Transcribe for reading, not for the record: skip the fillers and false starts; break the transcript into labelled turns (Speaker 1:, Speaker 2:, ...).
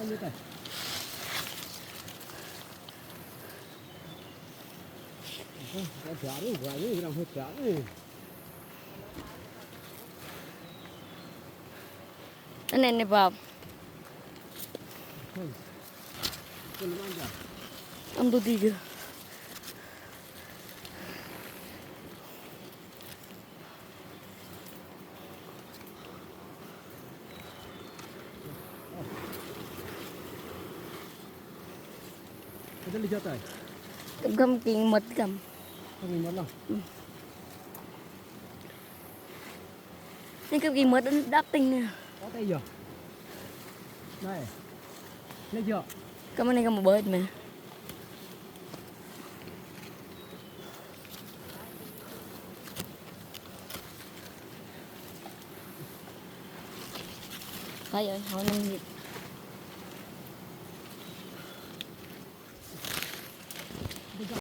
Speaker 1: như thế cái chả đi quả đi làm hết chả đi
Speaker 2: anh này vào ông tôi đi kìa
Speaker 1: cái đi cho tay
Speaker 2: cầm kiềng mật cầm
Speaker 1: không mất đâu
Speaker 2: nên cầm kiềng mật đáp tinh nè
Speaker 1: có tay giờ này lấy giờ
Speaker 2: cầm anh này cầm một bớt mà phải rồi hồi năm